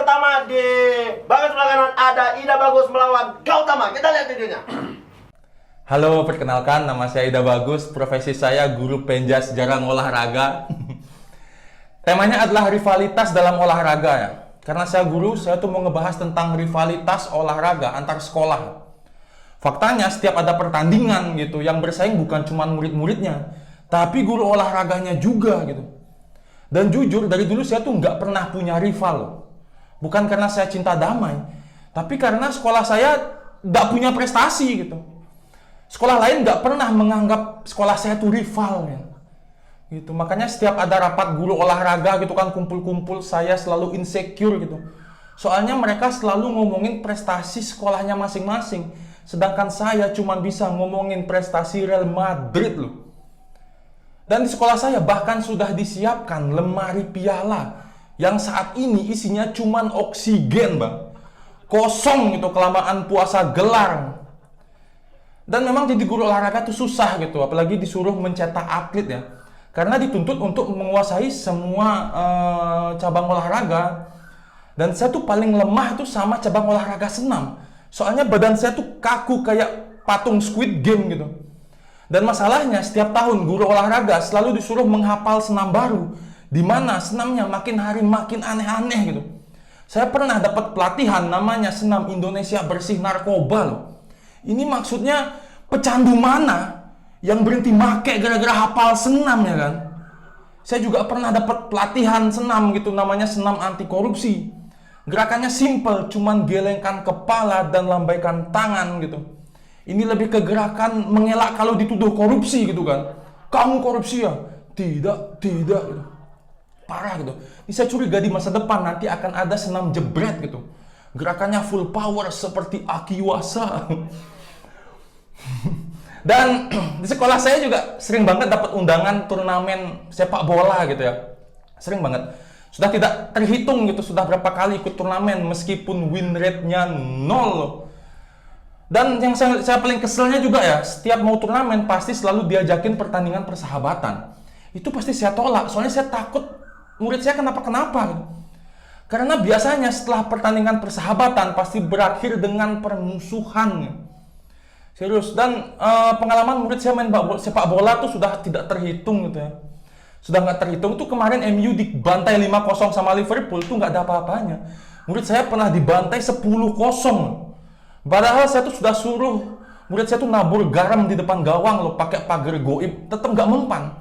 pertama di bagian sebelah kanan ada Ida Bagus melawan Gautama. Kita lihat videonya. Halo, perkenalkan nama saya Ida Bagus, profesi saya guru penjas jarang olahraga. Temanya adalah rivalitas dalam olahraga ya. Karena saya guru, saya tuh mau ngebahas tentang rivalitas olahraga antar sekolah. Faktanya setiap ada pertandingan gitu, yang bersaing bukan cuma murid-muridnya, tapi guru olahraganya juga gitu. Dan jujur, dari dulu saya tuh nggak pernah punya rival loh. Bukan karena saya cinta damai, tapi karena sekolah saya nggak punya prestasi gitu. Sekolah lain nggak pernah menganggap sekolah saya tuh rival ya. Gitu. Makanya setiap ada rapat guru olahraga gitu kan, kumpul-kumpul, saya selalu insecure gitu. Soalnya mereka selalu ngomongin prestasi sekolahnya masing-masing, sedangkan saya cuma bisa ngomongin prestasi Real Madrid loh. Dan di sekolah saya bahkan sudah disiapkan lemari piala yang saat ini isinya cuman oksigen, Bang. Kosong gitu, kelamaan puasa gelar. Dan memang jadi guru olahraga tuh susah gitu, apalagi disuruh mencetak atlet ya. Karena dituntut untuk menguasai semua cabang olahraga. Dan saya tuh paling lemah tuh sama cabang olahraga senam. Soalnya badan saya tuh kaku kayak patung Squid Game gitu. Dan masalahnya setiap tahun guru olahraga selalu disuruh menghafal senam baru, di mana senamnya makin hari makin aneh-aneh gitu. Saya pernah dapat pelatihan namanya senam Indonesia bersih narkoba loh. Ini maksudnya pecandu mana yang berhenti make gara-gara hafal senam ya kan? Saya juga pernah dapat pelatihan senam gitu, namanya senam anti korupsi. Gerakannya simple, cuman gelengkan kepala dan lambaikan tangan gitu. Ini lebih ke gerakan mengelak kalau dituduh korupsi gitu kan. Kamu korupsi ya? Tidak gitu. Parah gitu. Ini saya curiga di masa depan nanti akan ada senam jebret gitu. Gerakannya full power seperti Akiwasa. Dan di sekolah saya juga sering banget dapat undangan turnamen sepak bola gitu ya. Sering banget. Sudah tidak terhitung gitu, sudah berapa kali ikut turnamen meskipun win rate-nya 0. Dan yang saya paling keselnya juga ya, setiap mau turnamen pasti selalu diajakin pertandingan persahabatan. Itu pasti saya tolak, soalnya saya takut murid saya kenapa-kenapa gitu. Karena biasanya setelah pertandingan persahabatan pasti berakhir dengan permusuhan. Serius, dan pengalaman murid saya main sepak bola tuh sudah tidak terhitung gitu ya. Sudah nggak terhitung tuh kemarin MU dibantai 5-0 sama Liverpool tuh nggak ada apa-apanya. Murid saya pernah dibantai 10-0. Padahal saya tuh sudah suruh murid saya tuh nabur garam di depan gawang loh, pakai pagar goib, tetap nggak mempan.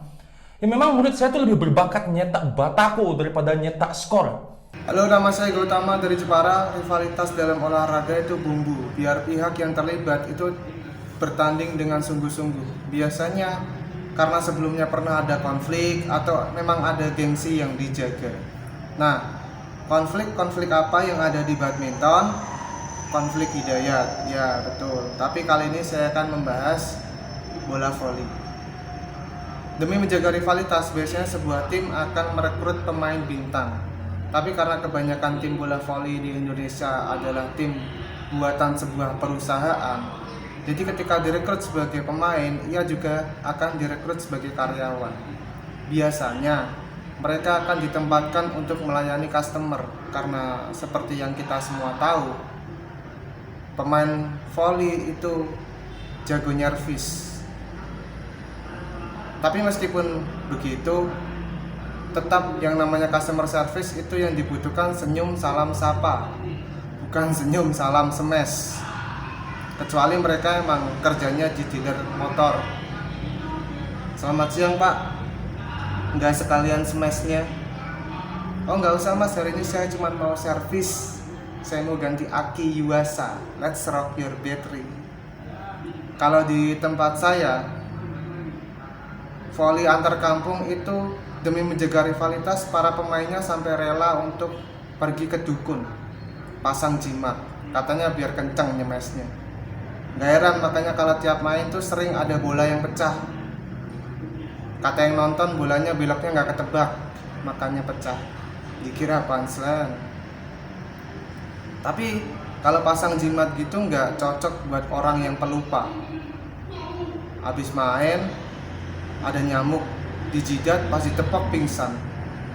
Ya memang murid saya tuh lebih berbakat nyetak batako daripada nyetak skor. Halo, nama saya Gautama dari Jepara. Rivalitas dalam olahraga itu bumbu, biar pihak yang terlibat itu bertanding dengan sungguh-sungguh. Biasanya karena sebelumnya pernah ada konflik atau memang ada gengsi yang dijaga. Nah, konflik apa yang ada di badminton? Konflik hidayat, ya betul. Tapi kali ini saya akan membahas bola voli. Demi menjaga rivalitas, biasanya sebuah tim akan merekrut pemain bintang. Tapi karena kebanyakan tim bola voli di Indonesia adalah tim buatan sebuah perusahaan, jadi ketika direkrut sebagai pemain, ia juga akan direkrut sebagai karyawan. Biasanya mereka akan ditempatkan untuk melayani customer, karena seperti yang kita semua tahu, pemain voli itu jago nyervis. Tapi meskipun begitu, tetap yang namanya customer service itu yang dibutuhkan senyum salam sapa, bukan senyum salam smash. Kecuali mereka emang kerjanya di dealer motor. Selamat siang Pak, nggak sekalian smashnya? Oh nggak usah Mas, hari ini saya cuma mau servis. Saya mau ganti aki Yuasa. Let's rock your battery. Kalau di tempat saya, voli antar kampung itu demi menjaga rivalitas, para pemainnya sampai rela untuk pergi ke dukun, pasang jimat, katanya biar kencang nyemesnya. Gak heran makanya kalau tiap main tuh sering ada bola yang pecah. Kata yang nonton bolanya beloknya nggak ketebak, makanya pecah. Dikira punchline. Tapi kalau pasang jimat gitu nggak cocok buat orang yang pelupa. Habis main ada nyamuk dijidat, pas ditepok pingsan,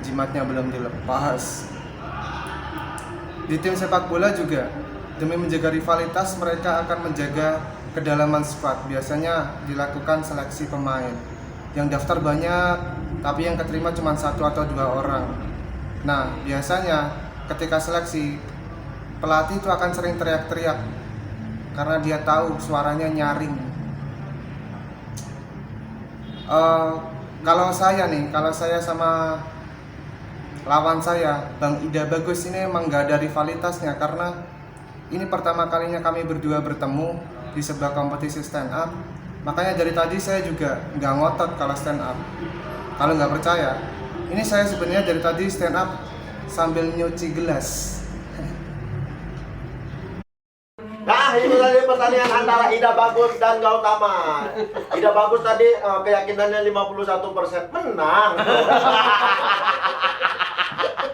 jimatnya belum dilepas. Di tim sepak bola juga, demi menjaga rivalitas mereka akan menjaga kedalaman squad. Biasanya dilakukan seleksi pemain. Yang daftar banyak, tapi yang keterima cuma 1 atau 2 orang. Nah, biasanya ketika seleksi, pelatih itu akan sering teriak-teriak karena dia tahu suaranya nyaring. Kalau saya sama lawan saya, Bang Ida Bagus ini emang gak ada rivalitasnya karena ini pertama kalinya kami berdua bertemu di sebuah kompetisi stand up. Makanya dari tadi saya juga nggak ngotot kalau stand up. Kalau nggak percaya, ini saya sebenarnya dari tadi stand up sambil nyuci gelas. Nah, itu tadi pertandingan antara Ida Bagus dan Gautama. Ida Bagus tadi keyakinannya 51% menang.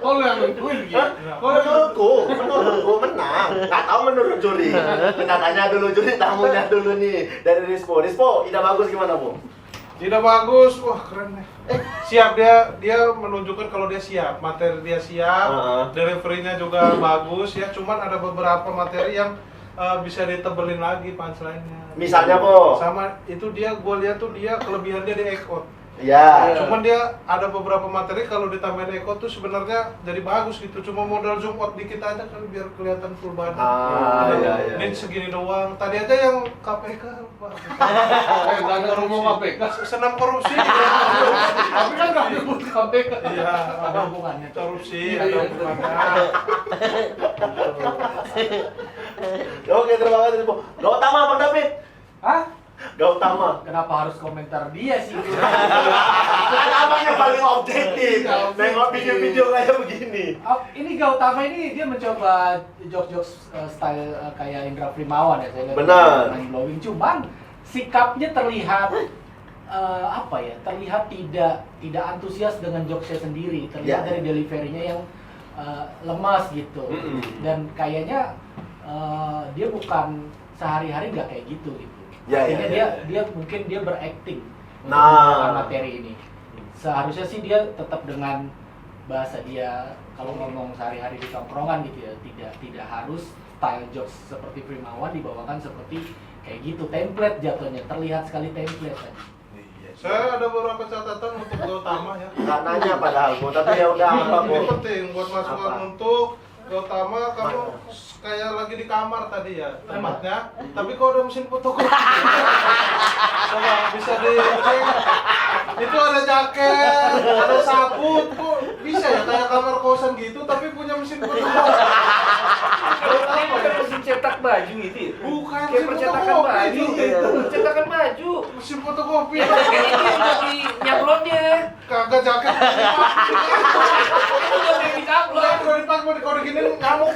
Oh, yang nentuin gitu. Menurutku menang. Nggak tahu menurut juri. Kita tanya dulu juri, tamunya dulu nih dari Rispo. Rispo, Ida Bagus gimana, Bu? Tidak bagus, wah keren nih. Siap dia menunjukkan kalau dia siap, materi dia siap, delivery-nya juga bagus ya. Cuman ada beberapa materi yang bisa ditebelin lagi punchline-nya. Misalnya, Po? Sama itu gue lihat tuh dia kelebihannya di ekot. Iya. Cuman dia ada beberapa materi kalau ditambahin ekot tuh sebenarnya jadi bagus gitu. Cuma modal zoom out dikit aja kan biar kelihatan full body. Iya. Ini segini doang. Tadi aja yang KPK Pak. Nggak ada rumah KPK. Senam korupsi. Tapi kan nggak nyebut KPK. Iya, Ada hubungannya. korupsi ada hubungannya. Oke, terima kasih, Rispo. Gautama, Bang David. Hah? Gautama. Kenapa harus komentar dia sih? Kan abangnya paling objektif. Nengok video-video kayak begini. Ini Gautama ini dia mencoba jokes-jokes style kayak Indra Primawan ya, saya lihat. Benar. Mind blowing, cuman sikapnya terlihat terlihat tidak antusias dengan jokesnya sendiri. Terlihat dari delivery-nya yang lemas gitu. Dan kayaknya dia bukan sehari-hari nggak kayak gitu. Artinya dia mungkin dia berakting untuk menggunakan materi ini. Seharusnya sih dia tetap dengan bahasa dia kalau ngomong sehari-hari di tongkrongan gitu ya, tidak harus style jokes seperti Primawan dibawakan seperti kayak gitu, template jatuhnya, terlihat sekali template kan. Saya ada beberapa catatan untuk Gautama ya. Nggak nanya padahal, Bu. Tapi ya udah apa, Bu? Ini penting buat masukan untuk Gautama. Kamu kayak lagi di kamar tadi ya tempatnya, tapi kok ada mesin fotokopi. Coba bisa dicek. Itu ada jaket, ada sabut, kok bisa ya kayak kamar kosan gitu tapi punya mesin fotokopi. Ini bukan mesin cetak baju gitu ya? Bukan Kayak mesin percetakan fotokopi baju, itu. percetakan baju. Mesin fotokopi. Ini buat di nyablonnya. Kagak jaket. Itu buat di Kalau nyablon. dipakai mau digini nyamuk.